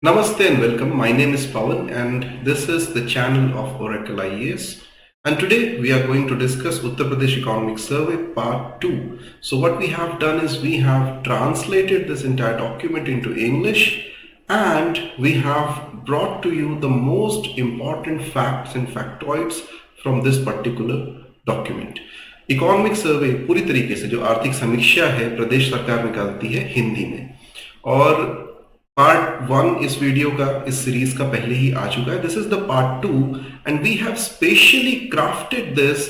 Namaste and welcome. My name is Pawan and this is the channel of Oracle IAS. And today we are going to discuss Uttar Pradesh Economic Survey Part 2. So what we have done is we have translated this entire document into English and we have brought to you the most important facts and factoids from this particular document. Economic survey पूरी तरीके से जो आर्थिक समीक्षा है प्रदेश सरकार निकालती है हिंदी में, और पार्ट 1 इस वीडियो का इस सीरीज का पहले ही आ चुका है. This is the part 2 and we have specially crafted this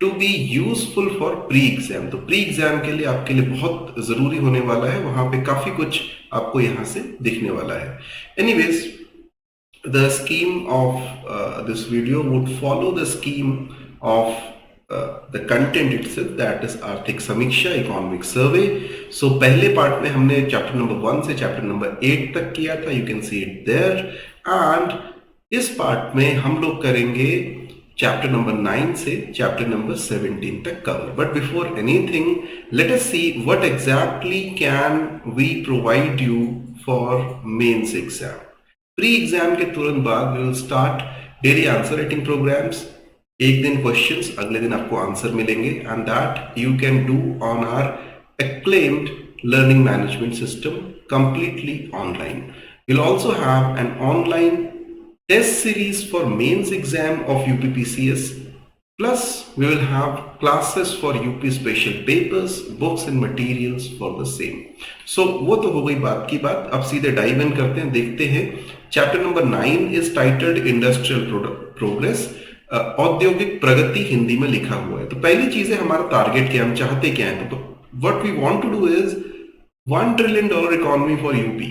to be useful for pre exam. तो प्री एग्जाम के लिए आपके लिए बहुत जरूरी होने वाला है, वहां पे काफी कुछ आपको यहां से दिखने वाला है. Anyways, the scheme of this video would follow the scheme of the content itself, that is आर्थिक समीक्षा इकोनॉमिक सर्वे. सो पहले पार्ट में हमने चैप्टर नंबर 1 से चैप्टर नंबर 8 तक किया था, you can see it there. And इस पार्ट में हम लोग करेंगे चैप्टर नंबर 9 से चैप्टर नंबर 17 तक cover. But before anything let us see what exactly can we provide you for mains exam. Pre exam के तुरंत बाद we will start daily answer writing programmes. एक दिन क्वेश्चंस, अगले दिन आपको आंसर मिलेंगे, and that you can do on our acclaimed learning management system completely online. We'll also have an online test series for mains exam of UPPCS, plus we will have classes for UP special papers, books and materials for the same. So वो तो हो गई बात की बात. अब सीधे dive in करते हैं, देखते हैं. Chapter number 9 is titled industrial progress. औद्योगिक प्रगति हिंदी में लिखा हुआ है. तो पहली चीज है हमारा टारगेट क्या, हम चाहते क्या है. तो what we want to do is $1 trillion economy for UP.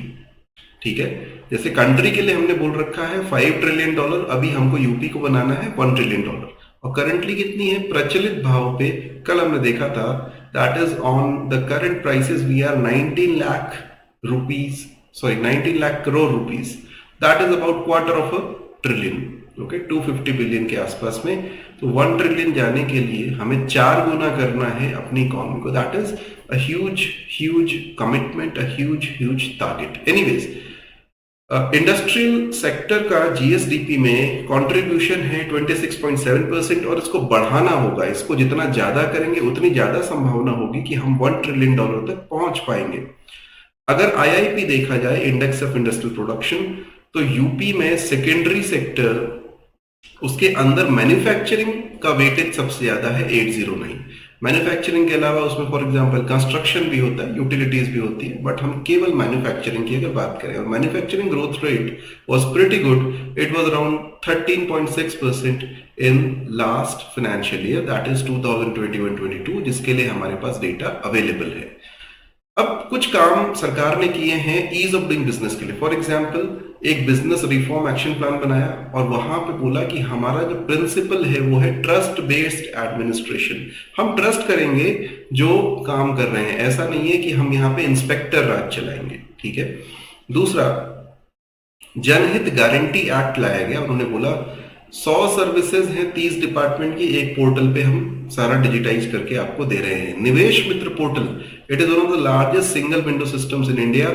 ठीक है, जैसे कंट्री के लिए हमने बोल रखा है $5 ट्रिलियन, अभी हमको यूपी को बनाना है $1 ट्रिलियन. और करंटली कितनी है प्रचलित भाव पे, कल हमने देखा था, that is on the current prices we are 19 lakh rupees, sorry 19 lakh crore rupees. That is about quarter of a trillion. Okay, 250 billion के आसपास में. तो 1 ट्रिलियन जाने के लिए हमें 4 गुना करना है अपनी इकोनॉमी को. That is a huge commitment, a huge target. Anyways, industrial sector का जीएसडीपी में कंट्रीब्यूशन है 26.7% और इसको बढ़ाना होगा. इसको जितना ज्यादा करेंगे उतनी ज्यादा संभावना होगी कि हम $1 ट्रिलियन तक पहुंच पाएंगे. अगर आईआईपी देखा जाए, इंडेक्स ऑफ इंडस्ट्रियल प्रोडक्शन, तो यूपी में सेकेंडरी सेक्टर, उसके अंदर मैन्युफैक्चरिंग का वेटेज सबसे ज्यादा है 809. मैन्युफैक्चरिंग के अलावा उसमें फॉर एग्जांपल कंस्ट्रक्शन भी होता है, यूटिलिटीज भी होती है, बट हम केवल मैन्युफैक्चरिंग की अगर बात करें, और manufacturing growth rate was pretty good. It was around 13.6% in last financial year, that is 2021-22, जिसके लिए हमारे पास डेटा अवेलेबल है. अब कुछ काम सरकार ने किए हैं ईज ऑफ डूइंग बिजनेस के लिए. फॉर एग्जांपल, एक बिजनेस रिफॉर्म एक्शन प्लान बनाया और वहां पे बोला कि हमारा जो प्रिंसिपल है वो है ट्रस्ट बेस्ड एडमिनिस्ट्रेशन. हम ट्रस्ट करेंगे जो काम कर रहे हैं, ऐसा नहीं है कि हम यहाँ पे इंस्पेक्टर राज चलाएंगे. ठीक है. दूसरा, जनहित गारंटी एक्ट लाया गया. उन्होंने बोला 100 सर्विसेज हैं 30 डिपार्टमेंट की, एक पोर्टल पे हम सारा डिजिटाइज करके आपको दे रहे हैं. Nivesh Mitra portal, it is one of the largest single window systems in India.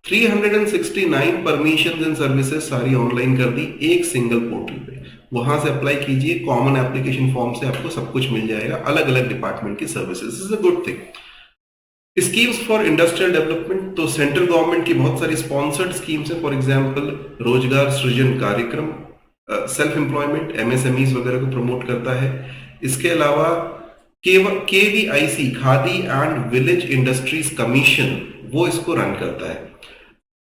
369 permission and services सारी ऑनलाइन कर दी एक सिंगल पोर्टल पे. वहां से अप्लाई कीजिए, कॉमन एप्लीकेशन फॉर्म से आपको सब कुछ मिल जाएगा, अलग अलग डिपार्टमेंट की services. This is a good thing. Schemes for industrial development, तो सेंट्रल गवर्नमेंट की बहुत सारी स्पॉन्सर्ड स्कीम्स है. फॉर एग्जांपल, रोजगार सृजन कार्यक्रम, सेल्फ एम्प्लॉयमेंट, एमएसएमईज वगैरह को प्रमोट करता है. इसके अलावा KVIC, khadi and village industries commission, वो इसको रन करता है.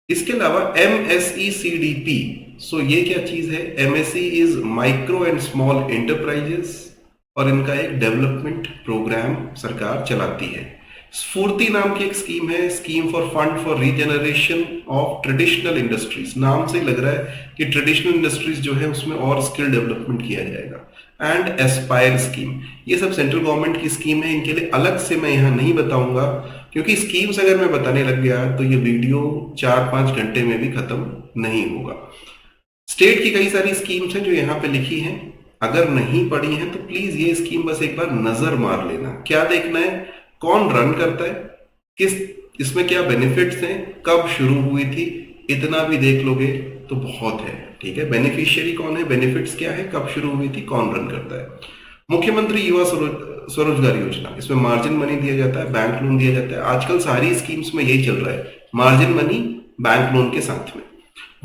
इसके अलावा MSECDP, सो ये क्या चीज है, MSE is micro and small enterprises, और इनका एक डेवलपमेंट प्रोग्राम सरकार चलाती है. स्फूर्ति नाम की एक स्कीम है, scheme for fund for regeneration of traditional industries. नाम से लग रहा है कि ट्रेडिशनल इंडस्ट्रीज जो है उसमें और स्किल डेवलपमेंट किया जाएगा. एंड एस्पायर स्कीम, ये सब सेंट्रल गवर्नमेंट की स्कीम है. इनके लिए अलग से मैं यहाँ नहीं बताऊंगा, क्योंकि स्कीम्स अगर मैं बताने लग गया तो ये वीडियो 4-5 घंटे में भी खत्म नहीं होगा. स्टेट की कई सारी स्कीम्स हैं जो यहाँ पे लिखी हैं. अगर नहीं पढ़ी हैं तो प्लीज ये स्कीम बस एक बार नजर मार लेना. क्या देखना है, कौन रन करता है, किस इसमें क्या बेनिफिट्स हैं, कब शुरू हुई थी, इतना भी देख लोगे तो बहुत है, ठीक है। बेनिफिशियरी कौन है, बेनिफिट्स क्या है, कब शुरू हुई थी, कौन रन करता है। मुख्यमंत्री युवा स्वरोजगार योजना, इसमें मार्जिन मनी दिया जाता है, बैंक लोन दिया जाता है। आजकल सारी स्कीम्स में यही चल रहा है, मार्जिन मनी बैंक लोन के साथ में।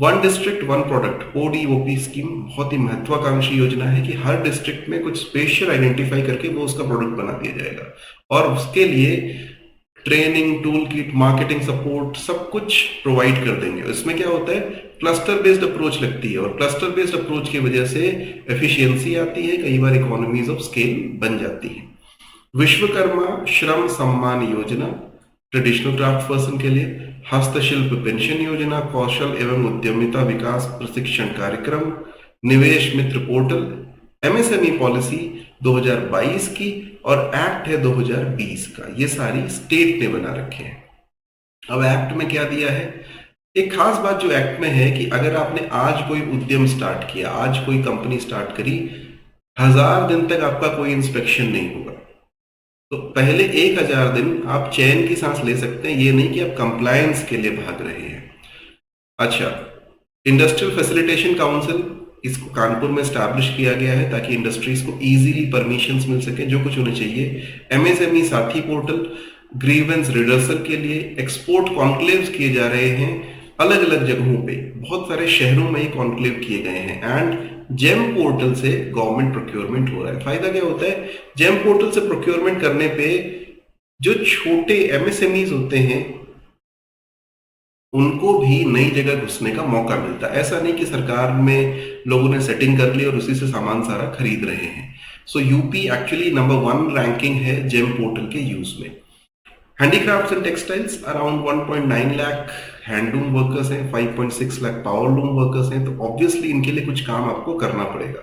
One district one product ODOP scheme बहुत ही महत्वाकांक्षी योजना है कि हर डिस्ट्रिक्ट में कुछ स्पेशल आइडेंटिफाई करके वो उसका प्रोडक्ट बना दिया जाएगा और उसके लिए training, tool kit, marketing support सब कुछ प्रोवाइड कर देंगे। इसमें क्या होता है, क्लस्टर बेस्ड अप्रोच लगती है और क्लस्टर बेस्ड अप्रोच की वजह से एफिशिएंसी आती है, कई बार इकोनॉमीज ऑफ स्केल बन जाती है। विश्वकर्मा श्रम Samman Yojana traditional craft person के लिए, हस्तशिल्प पेंशन योजना, कौशल एवं उद्यमिता विकास प्रशिक्षण कार्यक्रम, निवेश मित्र पोर्टल, एमएसएमई पॉलिसी 2022 की और एक्ट है 2020 का, ये सारी स्टेट ने बना रखे हैं। अब एक्ट में क्या दिया है, एक खास बात जो एक्ट में है कि अगर आपने आज कोई उद्यम स्टार्ट किया, आज कोई कंपनी स्टार्ट करी, 1000 दिन तक आपका कोई इंस्पेक्शन नहीं होगा। तो पहले 1000 दिन आप चैन की सांस ले सकते हैं, ये नहीं कि आप कंप्लायंस के लिए भाग रहे हैं। अच्छा, इंडस्ट्रियल फैसिलिटेशन काउंसिल, इसको कानपुर में स्टैब्लिश किया गया है ताकि इंडस्ट्रीज को इजीली परमिशंस मिल सके, जो कुछ उन्हें चाहिए। एमएसएमई साथी पोर्टल, ग्रीवेंस रिडर्सल के लिए एक्सपोर्ट कॉन्क्लेव्स किए जा रहे हैं अलग अलग जगहों पे, बहुत सारे शहरों में ये कॉन्क्लेव किए गए हैं। एंड जेम पोर्टल से गवर्नमेंट प्रोक्योरमेंट हो रहा है। फायदा क्या होता है, जेम पोर्टल से प्रोक्योरमेंट करने पे जो छोटे एमएसएमईज होते हैं उनको भी नई जगह घुसने का मौका मिलता है। ऐसा नहीं कि सरकार में लोगों ने सेटिंग कर ली और उसी से सामान सारा खरीद रहे हैं। सो यूपी एक्चुअली नंबर 1 रैंकिंग है जेम पोर्टल के यूज में। Handicrafts and textiles around 1.9 lakh handloom workers हैं, 5.6 लाख पावरलूम वर्कर्स हैं, तो ऑब्वियसली इनके लिए कुछ काम आपको करना पड़ेगा।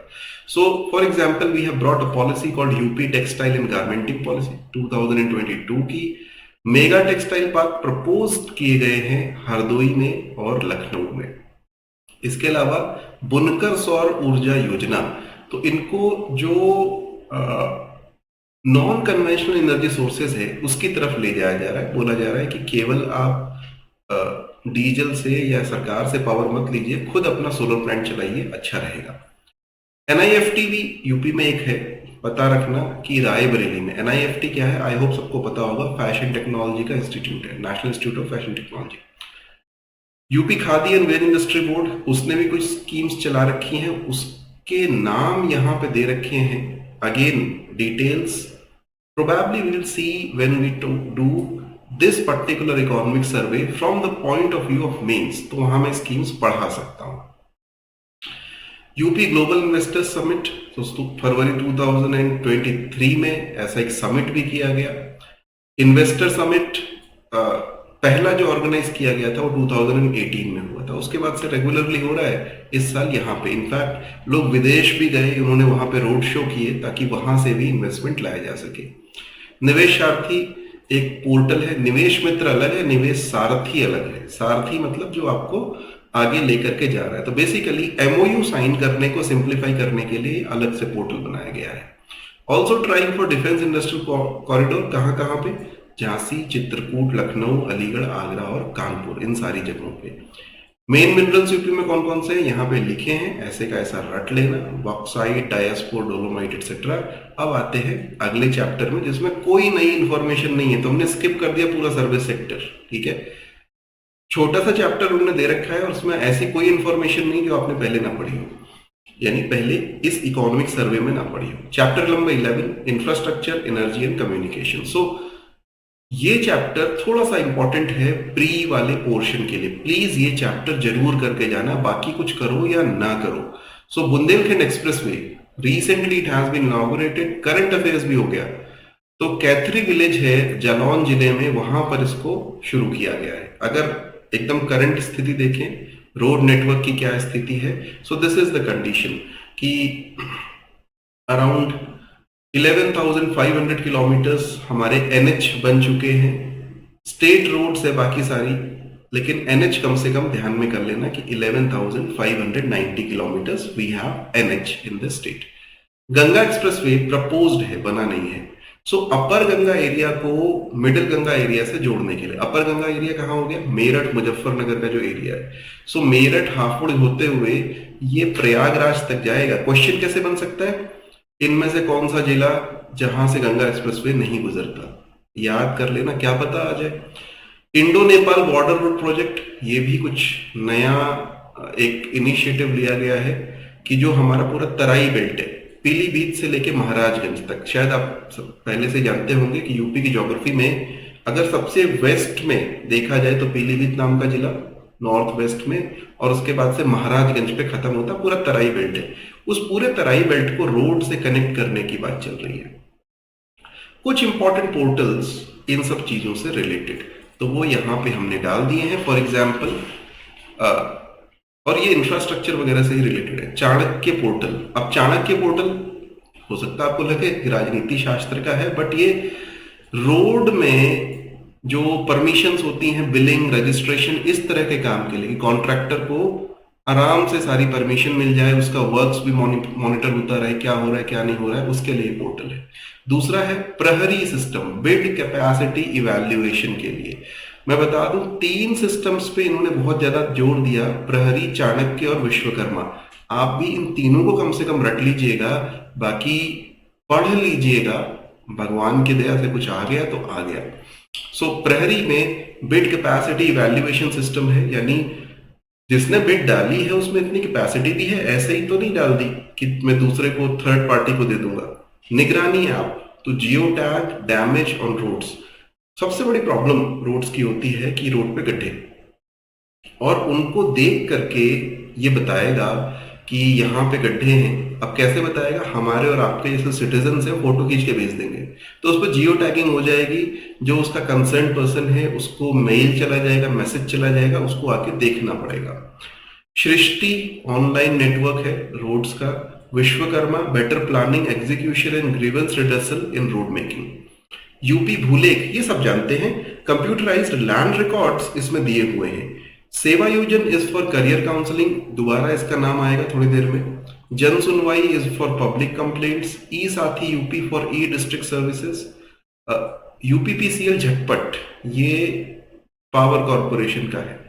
So for example we have brought a policy called UP textile and garmenting policy 2022 की। मेगा टेक्सटाइल पार्क प्रपोज किए गए हैं हरदोई में और लखनऊ में। इसके अलावा बुनकर सौर ऊर्जा योजना, तो इनको जो नॉन कन्वेंशनल एनर्जी सोर्सेज है उसकी तरफ ले जाया जा रहा है। बोला जा रहा है कि केवल आप डीजल से या सरकार से पावर मत लीजिए, खुद अपना सोलर प्लांट चलाइए, अच्छा रहेगा। एनआईएफटी भी यूपी में एक है, पता रखना कि रायबरेली में। एनआईएफटी क्या है, आई होप सबको पता होगा, फैशन टेक्नोलॉजी का इंस्टीट्यूट है, national institute of fashion technology. UP Khadi and ware industry board, उसने भी कुछ स्कीम्स चला रखी हैं, उसके नाम यहाँ पे दे रखे हैं। Again details probably we will see when we do this particular economic survey from the point of view of mains, तो वहां मैं स्कीम्स पढ़ा सकता हूं। यूपी ग्लोबल इन्वेस्टर्स समिट, दोस्तों फरवरी 2023 में ऐसा एक समिट भी किया गया। इन्वेस्टर समिट पहला जो ऑर्गेनाइज किया गया था वो 2018 में हुआ था, उसके बाद से रेगुलरली हो रहा है इस साल यहाँ पे। इनफैक्ट लोग विदेश भी गए, उन्होंने वहां पे रोड शो किए ताकि वहां से भी इन्वेस्टमेंट लाया जा सके। निवेश सारथी एक पोर्टल है, निवेश मित्र अलग है, निवेश सारथी अलग है। सारथी मतलब जो आपको आगे लेकर के जा रहा है। तो बेसिकली एमओयू साइन करने को सिंप्लीफाई करने के लिए अलग से पोर्टल बनाया गया है। Also trying for defence industrial corridor, कहाँ पे, झांसी, चित्रकूट, लखनऊ, अलीगढ़, आगरा और कानपुर, इन सारी जगहों पे। मेन मिनरल्स यूपी में कौन कौन से हैं यहाँ पे लिखे हैं, ऐसे का ऐसा रट लेना, बॉक्साइट, डायस्पोर, डोलोमाइट एक्सेट्रा। अब आते हैं अगले चैप्टर में जिसमें कोई नई इंफॉर्मेशन नहीं है, तो हमने स्किप कर दिया पूरा सर्विस सेक्टर, ठीक है। छोटा सा चैप्टर उन्होंने दे रखा है और उसमें ऐसी कोई इंफॉर्मेशन नहीं जो आपने पहले ना पढ़ी हो, यानी पहले इस इकोनॉमिक सर्वे में ना पढ़ी हो। Chapter number 11 infrastructure, energy and communication. So ये चैप्टर थोड़ा सा इंपॉर्टेंट है प्री वाले पोर्शन के लिए, प्लीज ये चैप्टर जरूर करके जाना, बाकी कुछ करो या ना करो। So Bundelkhand expressway recently it has been inaugurated, current affairs भी हो गया। तो कैथरी विलेज है जालौन जिले में, वहां पर इसको शुरू किया गया है। अगर एकदम करंट स्थिति देखें, रोड नेटवर्क की क्या स्थिति है, so this is the condition कि अराउंड 11,500 किलोमीटर्स हमारे एनएच बन चुके हैं। स्टेट रोड्स है बाकी सारी, लेकिन एनएच कम से कम ध्यान में कर लेना कि 11,590 kilometres we have NH in the state. Ganga expressway proposed है, बना नहीं है। सो अपर गंगा एरिया को मिडिल गंगा एरिया से जोड़ने के लिए, अपर गंगा एरिया कहाँ हो गया, मेरठ मुजफ्फरनगर का जो एरिया है, सो मेरठ हापुड़ होते हुए ये प्रयागराज तक जाएगा। क्वेश्चन कैसे बन सकता है, इनमें से कौन सा जिला जहां से गंगा एक्सप्रेसवे नहीं गुजरता, याद कर लेना, क्या पता आ जाए। Indo Nepal border road project, ये भी कुछ नया एक इनिशिएटिव लिया गया है कि जो हमारा पूरा तराई बेल्ट है, पीलीभीत से लेके महाराजगंज तक, शायद आप पहले से जानते होंगे कि यूपी की ज्योग्राफी में अगर सबसे वेस्ट में देखा जाए तो पीलीभीत नाम का जिला नॉर्थ वेस्ट में, और उसके बाद से महाराजगंज पे खत्म होता पूरा तराई बेल्ट है। उस पूरे तराई बेल्ट को रोड से कनेक्ट करने की बात चल रही है। कुछ इंपॉर्टेंट पोर्टल्स इन सब चीजों से रिलेटेड तो वो यहाँ पे हमने डाल दिए हैं। फॉर एग्जाम्पल, और ये इंफ्रास्ट्रक्चर वगैरह से ही रिलेटेड है, चाणक्य पोर्टल। अब चाणक्य पोर्टल हो सकता है आपको लगे कि राजनीति शास्त्र का है, बट ये रोड में जो परमिशंस होती हैं, बिलिंग, रजिस्ट्रेशन, इस तरह के काम के लिए कॉन्ट्रैक्टर को आराम से सारी परमिशन मिल जाए, उसका वर्क्स भी मॉनिटर होता रहे, क्या हो रहा है क्या नहीं हो रहा है, उसके लिए पोर्टल है। दूसरा है प्रहरी सिस्टम, बिड कैपेसिटी इवैल्यूएशन के लिए। मैं बता दूं 3 सिस्टम्स पे इन्होंने बहुत ज्यादा जोर दिया, प्रहरी, चाणक्य और विश्वकर्मा। आप भी इन तीनों को कम से कम रट लीजिएगा, बाकी पढ़ लीजिएगा, भगवान की दया से कुछ आ गया तो आ गया। सो प्रहरी में बिड कैपेसिटी इवैल्यूएशन सिस्टम है, यानी जिसने बिड डाली है उसमें इतनी कैपेसिटी भी है, ऐसे ही तो नहीं डाल दी कि मैं दूसरे को, थर्ड पार्टी को दे दूंगा। निगरानी ऐप, तो geo tag damage on roads. सबसे बड़ी प्रॉब्लम रोड्स की होती है कि रोड पे गड्ढे, और उनको देख करके ये बताएगा कि यहाँ पे गड्ढे हैं। अब कैसे बताएगा, हमारे और आपके जैसे सिटीजन है फोटो खींच के भेज देंगे, तो उस पर जियो टैगिंग हो जाएगी, जो उसका कंसर्न पर्सन है उसको मेल चला जाएगा, मैसेज चला जाएगा, उसको आके देखना पड़ेगा। सृष्टि ऑनलाइन नेटवर्क है रोड्स का। Vishwakarma better planning, execution and grievance redressal in road making. UP Bhulekh, ये सब जानते हैं। कंप्यूटराइज्ड लैंड रिकॉर्ड्स इसमें दिए हुए हैं। सेवा योजन इज फॉर करियर काउंसलिंग, दोबारा इसका नाम आएगा थोड़ी देर में। जन सुनवाई इज फॉर पब्लिक कंप्लेंट्स। ई साथी UP for E district services. UPPCL झटपट, ये पावर कॉर्पोरेशन का है।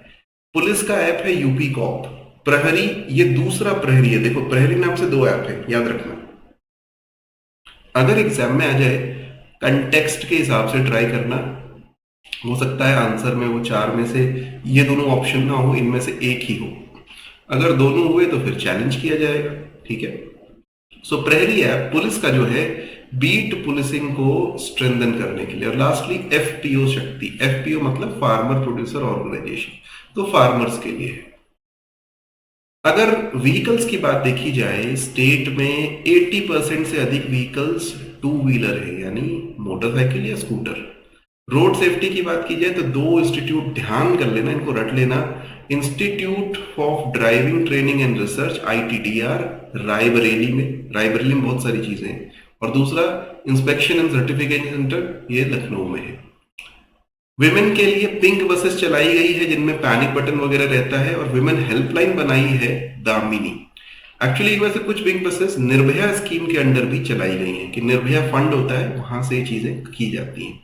पुलिस का ऐप है यूपी कॉप। प्रहरी, ये दूसरा प्रहरी है, देखो प्रहरी नाम से 2 ऐप है, याद रखना। अगर एग्जाम में आ जाए, कंटेक्स्ट के हिसाब से ट्राई करना, हो सकता है आंसर में वो 4 में से ये दोनों ऑप्शन ना हो, इनमें से एक ही हो। अगर दोनों हुए तो फिर चैलेंज किया जाएगा, ठीक है। सो प्रहरी ऐप पुलिस का जो है, बीट पुलिसिंग को स्ट्रेंथन करने के लिए। और लास्टली एफपीओ शक्ति, एफपीओ मतलब फार्मर प्रोड्यूसर ऑर्गेनाइजेशन, तो फार्मर्स के लिए है। अगर व्हीकल्स की बात देखी जाए, स्टेट में 80% से अधिक व्हीकल्स 2 व्हीलर है, यानी मोटरसाइकिल या स्कूटर। रोड सेफ्टी की बात की जाए तो 2 इंस्टीट्यूट ध्यान कर लेना, इनको रट लेना। Institute of driving training and research, ITDR, Raebareli में बहुत सारी चीजें हैं। और दूसरा इंस्पेक्शन एंड सर्टिफिकेशन सेंटर, ये लखनऊ में है। विमेन के लिए पिंक बसेस चलाई गई है जिनमें पैनिक बटन वगैरह रहता है, और विमेन हेल्पलाइन बनाई है दामिनी। एक्चुअली वैसे कुछ पिंक बसेस निर्भया स्कीम के अंडर भी चलाई गई हैं, कि निर्भया फंड होता है, वहां से ये चीजें की जाती हैं।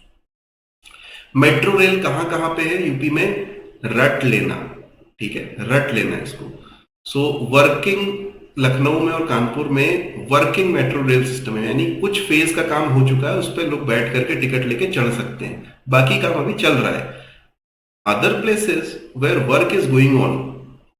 मेट्रो रेल कहां कहां पे है यूपी में, रट लेना, ठीक है, रट लेना इसको। सो वर्किंग लखनऊ में और कानपुर में वर्किंग मेट्रो रेल सिस्टम है, यानी कुछ फेज का काम हो चुका है, उस पर लोग बैठ करके टिकट लेके चढ़ सकते हैं, बाकी काम अभी चल रहा है। Other places where work is going on,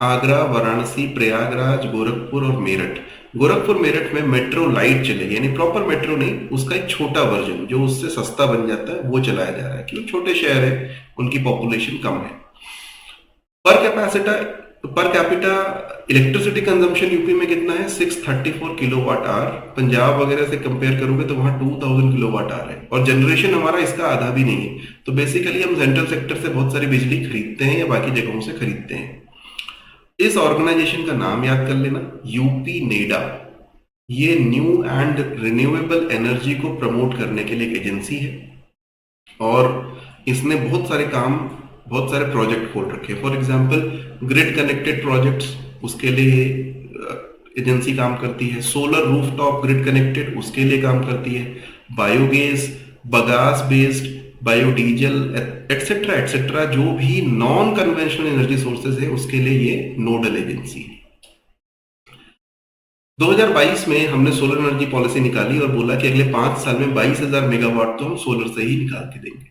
Agra, Varanasi, Prayagraj, Gorakhpur और मेरठ। गोरखपुर मेरठ में मेट्रो लाइट चलेगी, यानी प्रॉपर मेट्रो नहीं, उसका एक छोटा वर्जन जो उससे सस्ता बन जाता है वो चलाया जा रहा है, क्योंकि छोटे शहर है, उनकी पॉपुलेशन कम है। Per capita electricity consumption UP में कितना है, 634 किलोवाट आवर। पंजाब वगैरह से कंपेयर करोगे तो वहां 2000 किलोवाट आवर है, और जनरेशन हमारा इसका आधा भी नहीं है। तो बेसिकली हम सेंट्रल सेक्टर से बहुत सारी बिजली खरीदते हैं या बाकी जगहों से खरीदते हैं। इस ऑर्गेनाइजेशन का नाम याद कर लेना, यूपी नेडा। ये न्यू एंड रिन्यूएबल एनर्जी को प्रमोट करने के लिए एक एजेंसी है, और इसने बहुत सारे प्रोजेक्ट खोल रखे। For example grid connected projects, उसके लिए एजेंसी काम करती है। सोलर रूफटॉप ग्रिड कनेक्टेड, उसके लिए काम करती है। Biogas, bagasse based, biodiesel etcetera etcetera, जो भी नॉन कन्वेंशनल एनर्जी सोर्सेज है उसके लिए ये नोडल एजेंसी है। 2022 में हमने सोलर एनर्जी पॉलिसी निकाली और बोला कि अगले 5 साल में 22,000 मेगावाट तो हम सोलर से ही निकाल के देंगे।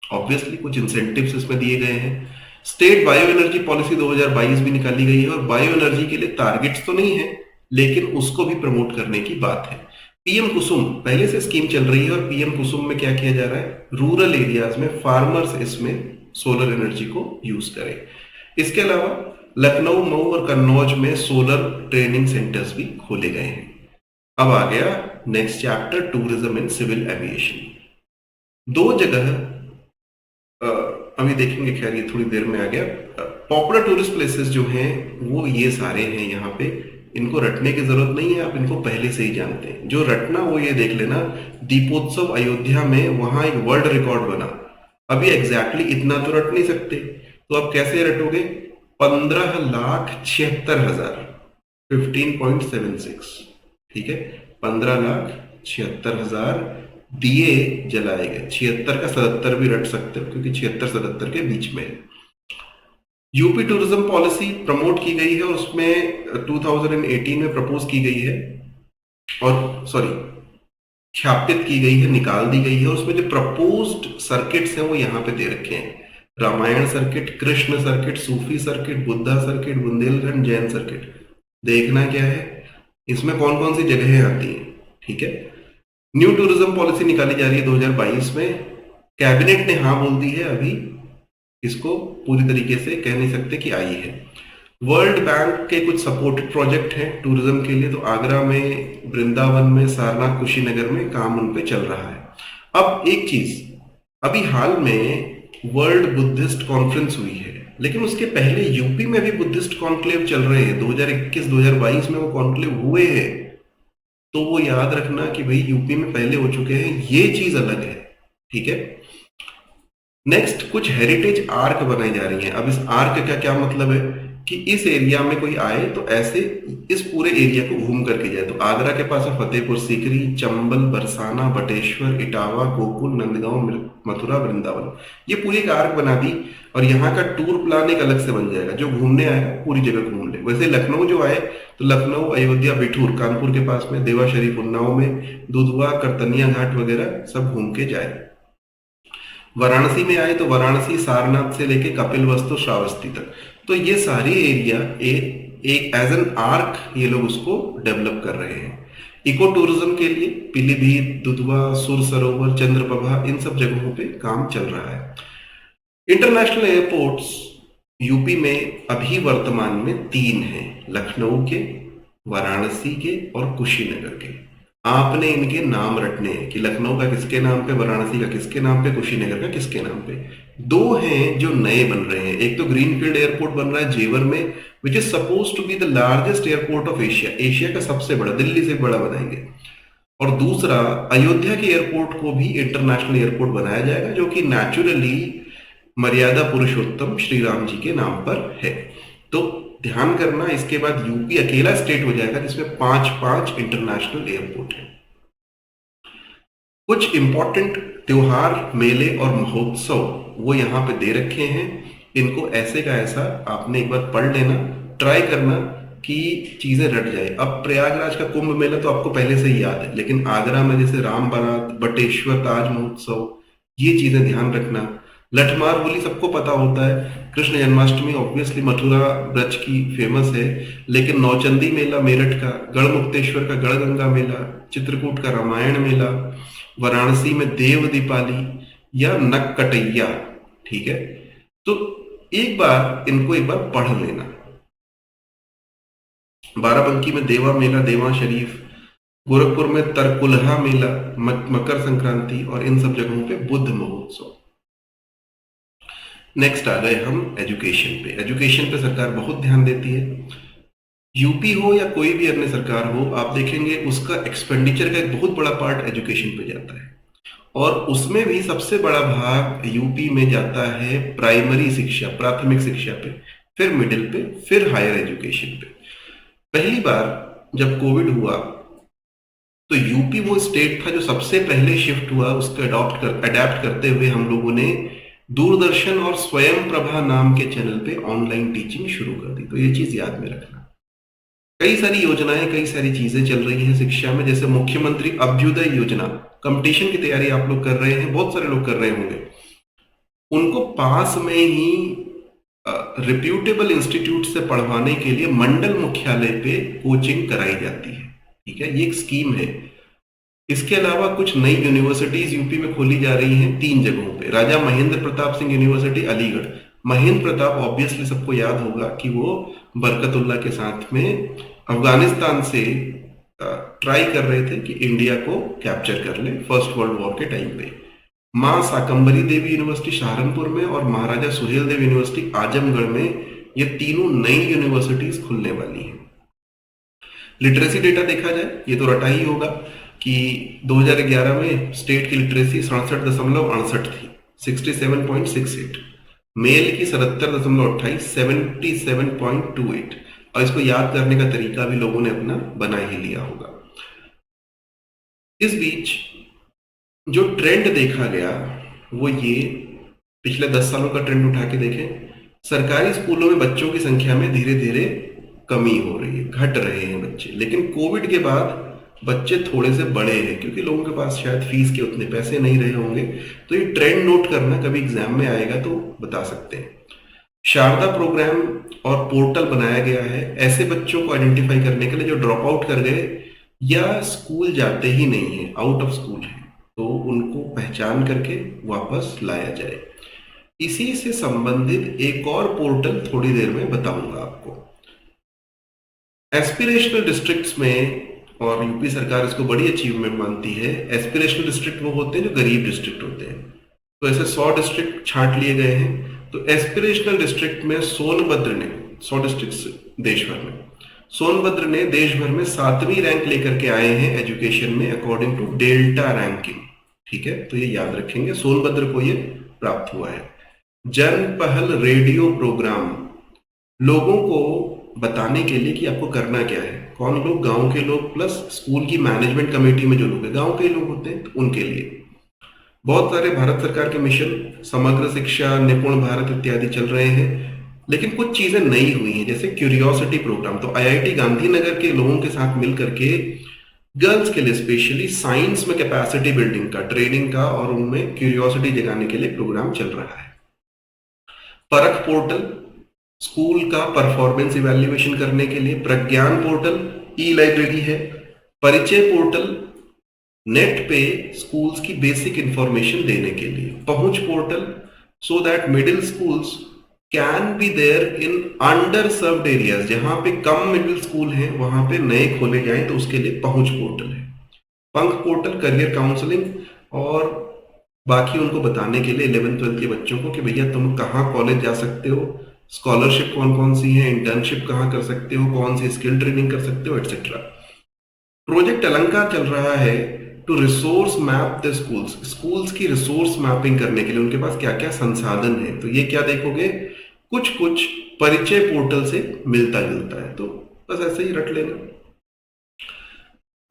ऑब्वियसली कुछ इंसेंटिव्स इसमें दिए गए हैं। स्टेट बायो एनर्जी पॉलिसी 2022 भी निकाली गई है और बायो एनर्जी के लिए टारगेट्स तो नहीं है, लेकिन उसको भी प्रमोट करने की बात है। पीएम कुसुम पहले से स्कीम चल रही है और पीएम कुसुम में क्या किया जा रहा है, रूरल एरियाज में फार्मर्स इसमें सोलर एनर्जी को यूज करें। इसके अलावा लखनऊ, मऊ और कन्नौज में सोलर ट्रेनिंग सेंटर्स भी खोले गए हैं। अब आ गया next chapter, tourism and civil aviation. दो जगह अभी देखेंगे, खैर ये थोड़ी देर में आ गया। पॉपुलर टूरिस्ट प्लेसेस जो हैं वो ये सारे हैं यहाँ पे, इनको रटने की जरूरत नहीं है, आप इनको पहले से ही जानते हैं। जो रटना वो ये देख लेना, दीपोत्सव अयोध्या में वहां एक वर्ल्ड रिकॉर्ड बना। अभी एग्जैक्टली इतना तो रट नहीं सकते, तो आप कैसे रटोगे? 15,76,000, 15.76, ठीक है, 15,76,000 दिए जलाए गए। 76 का 77 भी रट सकते हो क्योंकि 76-77 के बीच में है। यूपी टूरिज्म पॉलिसी प्रमोट की गई है और उसमें 2018 में प्रपोज की गई है, और सॉरी ख्यापित की गई है, निकाल दी गई है। उसमें जो प्रपोज्ड सर्किट्स हैं वो यहाँ पे दे रखे हैं, Ramayan circuit, Krishna circuit, Sufi circuit, Buddha circuit, Bundelkhand Jain circuit. देखना क्या है, इसमें कौन कौन सी जगहें आती हैं, ठीक है। न्यू टूरिज्म पॉलिसी निकाली जा रही है 2022 में। कैबिनेट ने हाँ बोल दी है, अभी इसको पूरी तरीके से कह नहीं सकते कि आई है। वर्ल्ड बैंक के कुछ सपोर्टेड प्रोजेक्ट हैं टूरिज्म के लिए, तो आगरा में, वृंदावन में, सारनाथ, कुशीनगर में काम उन पे चल रहा है। अब एक चीज, अभी हाल में वर्ल्ड बुद्धिस्ट कॉन्फ्रेंस हुई है, लेकिन उसके पहले यूपी में भी बुद्धिस्ट कॉन्क्लेव चल रहे हैं। 2021-2022 में वो कॉन्क्लेव हुए हैं, तो वो याद रखना कि भाई यूपी में पहले हो चुके हैं, ये चीज अलग है, ठीक है। नेक्स्ट, कुछ हेरिटेज आर्क बनाई जा रही हैं। अब इस आर्क का क्या मतलब है कि इस एरिया में कोई आए तो ऐसे इस पूरे एरिया को घूम करके जाए। तो आगरा के पास है फतेहपुर सीकरी, चंबल, बरसाना, बटेश्वर, इटावा, गोकुल, नंदगांव, मथुरा, वृंदावन, ये पूरी एक आर्क बना दी और यहाँ का टूर प्लान एक अलग से बन जाएगा। जो घूमने आएगा पूरी जगह घूम ले। वैसे लखनऊ जो आए तो लखनऊ, अयोध्या, बिठूर कानपुर के पास में, देवा शरीफ उन्नाव में, दुधवा, करतनिया घाट वगैरह सब घूम के जाए। वाराणसी में आए तो वाराणसी, सारनाथ से लेके कपिलवस्तु, श्रावस्ती तक, तो ये सारी एरिया एक एज एन आर्क ये लोग उसको डेवलप कर रहे हैं। इको टूरिज्म के लिए पीलीभीत, दुधवा, सुर सरोवर, चंद्रप्रभा, इन सब जगहों पे काम चल रहा है। इंटरनेशनल एयरपोर्ट्स यूपी में अभी वर्तमान में 3 हैं, लखनऊ के, वाराणसी के और कुशीनगर के। आपने इनके नाम रटने हैं कि लखनऊ का किसके नाम पे, वाराणसी का किसके नाम पे, कुशीनगर का किसके नाम पे। 2 हैं जो नए बन रहे हैं। एक तो ग्रीनफील्ड एयरपोर्ट बन रहा है जेवर में, which is suppose to be the largest airport of Asia, Asia का सबसे बड़ा, दिल्ली से बड़ा बनाएंगे। और दूसरा, अयोध्या के एयरपोर्ट को भी इंटरनेशनल एयरपोर्ट बनाया जाएगा, जो कि नेचुरली मर्यादा पुरुषोत्तम श्री राम जी के नाम पर है। तो ध्यान करना, इसके बाद यूपी अकेला स्टेट हो जाएगा जिसमें 5 इंटरनेशनल एयरपोर्ट है। कुछ इंपॉर्टेंट त्योहार, मेले और महोत्सव वो यहाँ पे दे रखे हैं। इनको ऐसे का ऐसा आपने एक बार पढ़ लेना, ट्राई करना कि चीजें रट जाए। अब प्रयागराज का कुंभ मेला तो आपको पहले से ही याद है, लेकिन आगरा में जैसे राम बारात, बटेश्वर ताज महोत्सव, ये चीजें ध्यान रखना। लठमार होली सबको पता होता है। कृष्ण जन्माष्टमी ऑब्वियसली मथुरा ब्रज की फेमस है, लेकिन नौचंदी मेला मेरठ का, गढ़मुक्तेश्वर का गढ़गंगा मेला, चित्रकूट का रामायण मेला, वाराणसी में देव दीपाली या नक्कटैया, ठीक है। तो एक बार इनको एक बार पढ़ लेना। बाराबंकी में देवा मेला, देवा शरीफ, गोरखपुर में तरकुलहा मेला, मकर संक्रांति, और इन सब जगहों पे बुद्ध महोत्सव। नेक्स्ट आ गए हम एजुकेशन पे। एजुकेशन पे सरकार बहुत ध्यान देती है। यूपी हो या कोई भी अन्य सरकार हो, आप देखेंगे उसका एक्सपेंडिचर का एक बहुत बड़ा पार्ट एजुकेशन पे जाता है, और उसमें भी सबसे बड़ा भाग यूपी में जाता है प्राइमरी शिक्षा, प्राथमिक शिक्षा पे, फिर मिडिल पे, फिर हायर एजुकेशन पे। पहली बार जब कोविड हुआ तो यूपी वो स्टेट था जो सबसे पहले शिफ्ट हुआ, उसको अडेप्ट करते हुए हम लोगों ने दूरदर्शन और स्वयं प्रभा नाम के चैनल पे ऑनलाइन टीचिंग शुरू कर दी। तो ये चीज याद में रखना। कई सारी योजनाएं, कई सारी चीजें चल रही हैं शिक्षा में, जैसे मुख्यमंत्री अभ्युदय योजना। कंपटीशन की तैयारी आप लोग कर रहे हैं, बहुत सारे लोग कर रहे होंगे, उनको पास में ही रिप्यूटेबल इंस्टीट्यूट से पढ़वाने के लिए मंडल मुख्यालय पे कोचिंग कराई जाती है। ठीक है, ये एक स्कीम है। इसके अलावा कुछ नई यूनिवर्सिटीज यूपी में खोली जा रही हैं 3 जगहों पे। राजा महेंद्र प्रताप सिंह यूनिवर्सिटी अलीगढ़। महेंद्र प्रताप ऑब्वियसली सबको याद होगा कि वो बरकतुल्ला के साथ में अफगानिस्तान से ट्राई कर रहे थे कि इंडिया को कैप्चर कर ले फर्स्ट वर्ल्ड वॉर के टाइम पे। मां शाकंभरी देवी यूनिवर्सिटी सहारनपुर में और महाराजा सुहेल देव यूनिवर्सिटी आजमगढ़ में, ये तीनों नई यूनिवर्सिटीज खुलने वाली हैं। लिटरेसी डेटा देखा जाए, ये तो रटा ही होगा कि 2011 में स्टेट की लिटरेसी 67.68 थी, 67.68। मेल की 77.28, 77.28। और इसको याद करने का तरीका भी लोगों ने अपना बना ही लिया होगा। इस बीच जो ट्रेंड देखा गया वो ये, पिछले 10 सालों का ट्रेंड उठा के देखें, सरकारी स्कूलों में बच्चों की संख्या में धीरे धीरे कमी हो रही है, घट रहे हैं बच्चे। लेकिन कोविड के बाद बच्चे थोड़े से बड़े हैं, क्योंकि लोगों के पास शायद फीस के उतने पैसे नहीं रहे होंगे। तो ये ट्रेंड नोट करना, कभी एग्जाम में आएगा तो बता सकते हैं। शारदा प्रोग्राम और पोर्टल बनाया गया है ऐसे बच्चों को आइडेंटिफाई करने के लिए जो ड्रॉप आउट कर गए या स्कूल जाते ही नहीं है, आउट ऑफ स्कूल है, तो उनको पहचान करके वापस लाया जाए। इसी से संबंधित एक और पोर्टल थोड़ी देर में बताऊंगा आपको। एस्पिरेशनल डिस्ट्रिक्ट्स में, और यूपी सरकार इसको बड़ी अचीवमेंट मानती है, एस्पिरेशनल डिस्ट्रिक्ट वो होते हैं जो गरीब डिस्ट्रिक्ट होते हैं। तो ऐसे 100 डिस्ट्रिक्ट छांट लिए गए हैं। तो एस्पिरेशनल डिस्ट्रिक्ट में सोनभद्र ने, 100 डिस्ट्रिक्ट देश भर में, सोनभद्र ने देश भर में 7वीं रैंक लेकर के आए हैं एजुकेशन में अकॉर्डिंग टू डेल्टा रैंकिंग। ठीक है, तो ये याद रखेंगे, सोनभद्र को ये प्राप्त हुआ है। जन पहल रेडियो प्रोग्राम, लोगों को बताने के लिए कि आपको करना क्या है। कौन लोग? गांव के लोग प्लस स्कूल की मैनेजमेंट कमेटी में जो लोग हैं, गांव के लोग होते हैं, तो उनके लिए बहुत सारे भारत सरकार के मिशन, समग्र शिक्षा, निपुण भारत इत्यादि चल रहे हैं। लेकिन कुछ चीजें नई हुई हैं, जैसे क्यूरियोसिटी प्रोग्राम। तो आईआईटी गांधीनगर के लोगों के साथ मिलकर के गर्ल्स के लिए स्पेशली साइंस में कैपेसिटी बिल्डिंग का, ट्रेनिंग का और उनमें क्यूरियोसिटी जगाने के लिए प्रोग्राम चल रहा है। परख पोर्टल, स्कूल का परफॉर्मेंस इवैल्यूएशन करने के लिए। प्रज्ञान पोर्टल, ई लाइब्रेरी है। परिचय पोर्टल, नेट पे स्कूल्स की बेसिक इंफॉर्मेशन देने के लिए। Pahunch portal, so that middle schools can be there in under served areas, जहां पे कम मिडिल स्कूल हैं वहां पे नए खोले जाएं, तो उसके लिए पहुंच पोर्टल है। पंख पोर्टल, करियर काउंसलिंग और बाकी उनको बताने के लिए 11th-12th के बच्चों को कि भैया तुम कहाँ कॉलेज जा सकते हो, स्कॉलरशिप कौन कौन सी है, इंटर्नशिप कहाँ कर सकते हो, कौन सी स्किल ट्रेनिंग कर सकते हो, एटसेट्रा। प्रोजेक्ट अलंकार चल रहा है to resource map the schools, schools की रिसोर्स मैपिंग करने के लिए उनके पास क्या क्या संसाधन है। तो ये क्या देखोगे, कुछ कुछ परिचय पोर्टल से मिलता जुलता है, तो बस ऐसे ही रट लेना।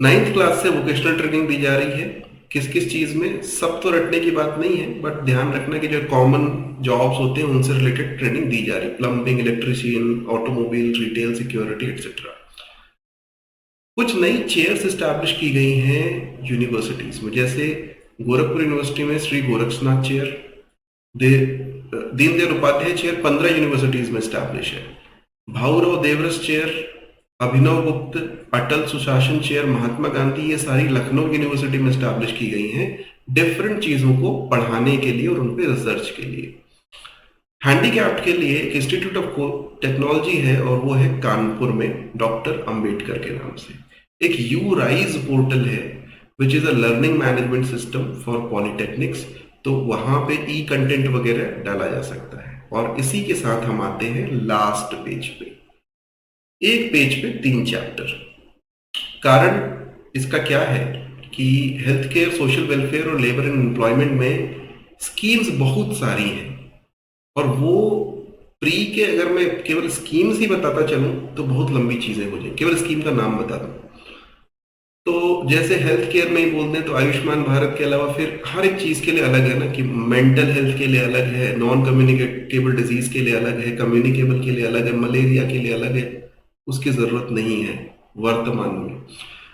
9th क्लास से वोकेशनल ट्रेनिंग दी जा रही है। किस किस चीज में, सब तो रटने की बात नहीं है, बट ध्यान रखना कि जो कॉमन जॉब्स होते हैं उनसे रिलेटेड ट्रेनिंग दी जा रही है। Plumbing, electrician, automobile, retail, security etcetera. कुछ नई चेयर्स एस्टैब्लिश की गई हैं यूनिवर्सिटीज में, जैसे गोरखपुर यूनिवर्सिटी में Shri Gorakshnath chair, Deendayal Upadhyay chair 15 universities में एस्टैब्लिश है। भाऊराव देवरस चेयर, अभिनव गुप्त, अटल सुशासन चेयर, महात्मा गांधी, ये सारी लखनऊ यूनिवर्सिटी में एस्टैब्लिश की गई हैं डिफरेंट चीजों को पढ़ाने के लिए और उन पे रिसर्च के लिए। हैंडीकैप्ड के लिए एक इंस्टीट्यूट ऑफ टेक्नोलॉजी है और वो है कानपुर में, डॉक्टर अंबेडकर के नाम से। एक यू राइज पोर्टल है which is a learning management system for polytechnics, तो वहां पे ई कंटेंट वगैरह डाला जा सकता है। और इसी के साथ हम आते हैं लास्ट पेज पे। एक पेज पे 3 चैप्टर। कारण इसका क्या है कि हेल्थ केयर, सोशल वेलफेयर और लेबर एंड एम्प्लॉयमेंट में स्कीम्स बहुत सारी हैं, और वो प्री के अगर मैं केवल स्कीम्स ही बताता चलूं तो बहुत लंबी चीजें हो जाए। केवल स्कीम का नाम बता दूं तो जैसे हेल्थ केयर में ही बोलते हैं तो आयुष्मान भारत के अलावा फिर हर एक चीज के लिए अलग है ना, कि मेंटल हेल्थ के लिए अलग है, नॉन कम्युनिकेबल डिजीज के लिए अलग है, कम्युनिकेबल के लिए अलग है, मलेरिया के लिए अलग है। उसकी जरूरत नहीं है वर्तमान में।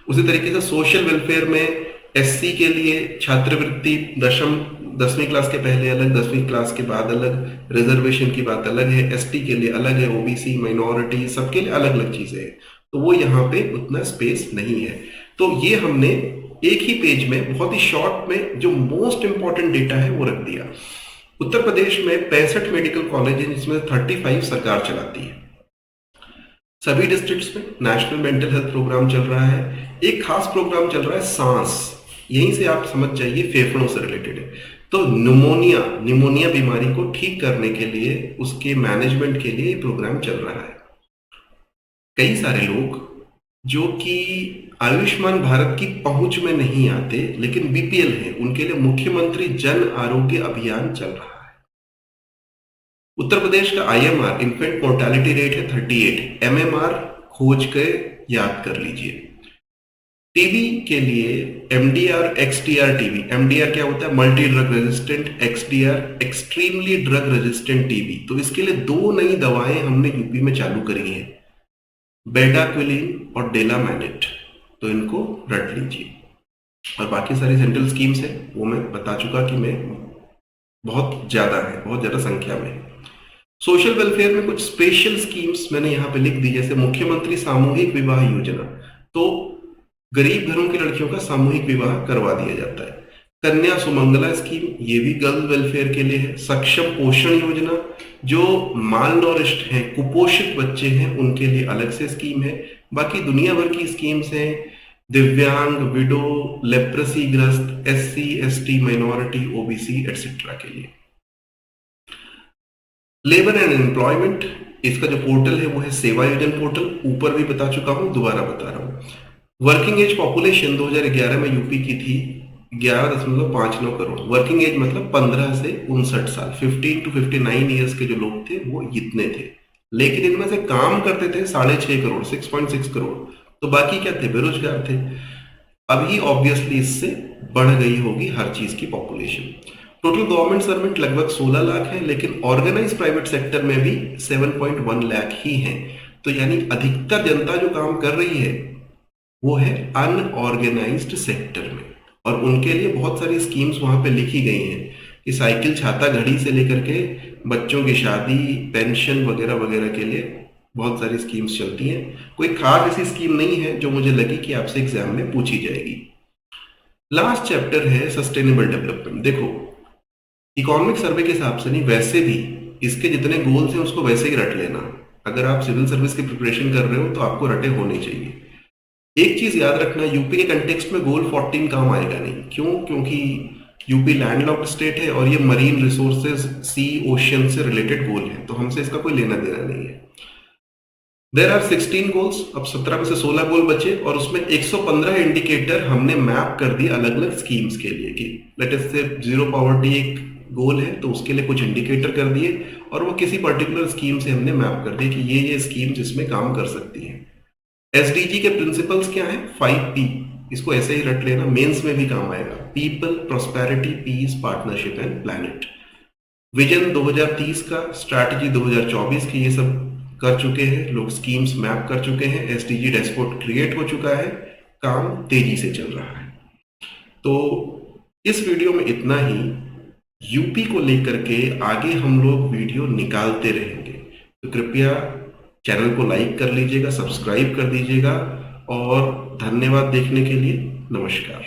उसी तरीके से सोशल वेलफेयर में एससी के लिए छात्रवृत्ति 10वीं क्लास के पहले अलग, 10वीं क्लास के बाद अलग, रिजर्वेशन की बात अलग है, एसटी के लिए अलग है, ओबीसी माइनॉरिटी सबके लिए अलग अलग चीजें हैं। तो वो यहाँ पे उतना स्पेस नहीं है। तो ये हमने एक ही पेज में बहुत ही शॉर्ट में जो मोस्ट इंपॉर्टेंट डेटा है वो रख दिया। उत्तर प्रदेश में 65 मेडिकल कॉलेज है, जिसमें 35 सरकार चलाती है। सभी डिस्ट्रिक्ट्स में नेशनल मेंटल हेल्थ प्रोग्राम चल रहा है। एक खास प्रोग्राम चल रहा है सांस, यहीं से आप समझ जाइए फेफड़ों से रिलेटेड है। तो निमोनिया बीमारी को ठीक करने के लिए, उसके मैनेजमेंट के लिए प्रोग्राम चल रहा है। कई सारे लोग जो कि आयुष्मान भारत की पहुंच में नहीं आते लेकिन बीपीएल है, उनके लिए मुख्यमंत्री जन आरोग्य अभियान चल रहा है। उत्तर प्रदेश का आईएमआर इन्फेंट मोर्टेलिटी रेट है 38, एमएमआर खोज के याद कर लीजिए। टीबी के लिए एमडीआर एक्सडीआर टीबी, एमडीआर क्या होता है, multi drug resistant, XDR extremely drug resistant TB. तो इसके लिए 2 नई दवाएं हमने यूपी में चालू करी हैं, बेडाक्विलिन और डेलामैनेट। तो इनको रट लीजिए। और बाकी सारी सेंट्रल स्कीम्स हैं वो मैं बता चुका कि मैं बहुत ज्यादा संख्या में। सोशल वेलफेयर में कुछ स्पेशल स्कीम्स मैंने यहाँ पे लिख दी, जैसे मुख्यमंत्री सामूहिक विवाह योजना, तो गरीब घरों की लड़कियों का सामूहिक विवाह करवा दिया जाता है। कन्या सुमंगला स्कीम, ये भी गर्ल वेलफेयर के लिए है। सक्षम पोषण योजना, जो माल नॉरिश्ड हैं, कुपोषित बच्चे हैं, उनके लिए अलग से स्कीम है। बाकी दुनिया भर की स्कीम्स हैं, दिव्यांग, विडो, लेप्रेसी ग्रस्त, SC ST, minority, OBC etcetera के लिए। लेबर एंड एम्प्लॉयमेंट, इसका जो पोर्टल है वो है सेवा योजन पोर्टल, ऊपर भी बता चुका हूं, दोबारा बता रहा हूं। वर्किंग एज पॉपुलेशन 2011 में यूपी की थी 11.59 करोड़। वर्किंग एज मतलब 15 से 59 साल, 15 to 59 ईयर्स के जो लोग थे वो इतने थे। लेकिन इनमें से काम करते थे 6.5 करोड़, 6.6 करोड़। तो बाकी क्या थे, बेरोजगार थे। अभी ऑब्वियसली इससे बढ़ गई होगी हर चीज की पॉपुलेशन। टोटल गवर्नमेंट सर्वेंट लगभग 16 लाख है, लेकिन ऑर्गेनाइज प्राइवेट सेक्टर में भी 7.1 लाख ही हैं। तो यानी अधिकतर जनता जो काम कर रही है वो है अनऑर्गेनाइज्ड सेक्टर में। और उनके लिए बहुत सारी स्कीम्स वहां पे लिखी गई हैं कि साइकिल, छाता, घड़ी से लेकर के बच्चों की शादी, पेंशन वगैरह वगैरह के लिए बहुत सारी स्कीम्स चलती हैं। कोई खास ऐसी स्कीम नहीं है जो मुझे लगी कि आपसे एग्जाम में पूछी जाएगी। लास्ट चैप्टर है सस्टेनेबल डेवलपमेंट। देखो, इकोनॉमिक सर्वे के हिसाब से नहीं, वैसे भी इसके जितने गोल्स हैं उसको वैसे ही रट लेना। अगर आप सिविल सर्विस की प्रिपरेशन कर रहे हो तो आपको रटे होने चाहिए। एक चीज याद रखना, यूपी के कंटेक्स्ट में गोल 14 काम आएगा नहीं। क्यों? क्योंकि यूपी लैंडलॉक्ड स्टेट है और ये मरीन रिसोर्सेज, सी, ओशन से रिलेटेड गोल है, तो हमसे इसका कोई लेना देना नहीं है। देयर आर 16 गोल्स, अब 17 में से 16 गोल बचे और उसमें 115 इंडिकेटर हमने मैप कर दिए अलग अलग स्कीम्स के लिए। कि लेट अस से जीरो पॉवर्टी एक गोल है तो उसके लिए कुछ इंडिकेटर कर दिए और वो किसी पर्टिकुलर स्कीम से हमने मैप कर दिए कि ये स्कीम्स इसमें काम कर सकती है। एसडीजी के प्रिंसिपल्स क्या है? 5P, इसको ऐसे ही रट लेना, मेंस में भी काम आएगा। People, prosperity, peace, partnership and planet. Vision 2030 का, स्ट्रैटेजी 2024 की, ये सब कर चुके हैं लोग, स्कीम्स मैप कर चुके हैं, एसडीजी डैशबोर्ड क्रिएट हो चुका है, काम तेजी से चल रहा है। तो इस वीडियो में इतना ही। यूपी को लेकर के आगे हम लोग वीडियो निकालते रहेंगे, तो कृपया चैनल को लाइक कर लीजिएगा, सब्सक्राइब कर दीजिएगा और धन्यवाद देखने के लिए। नमस्कार।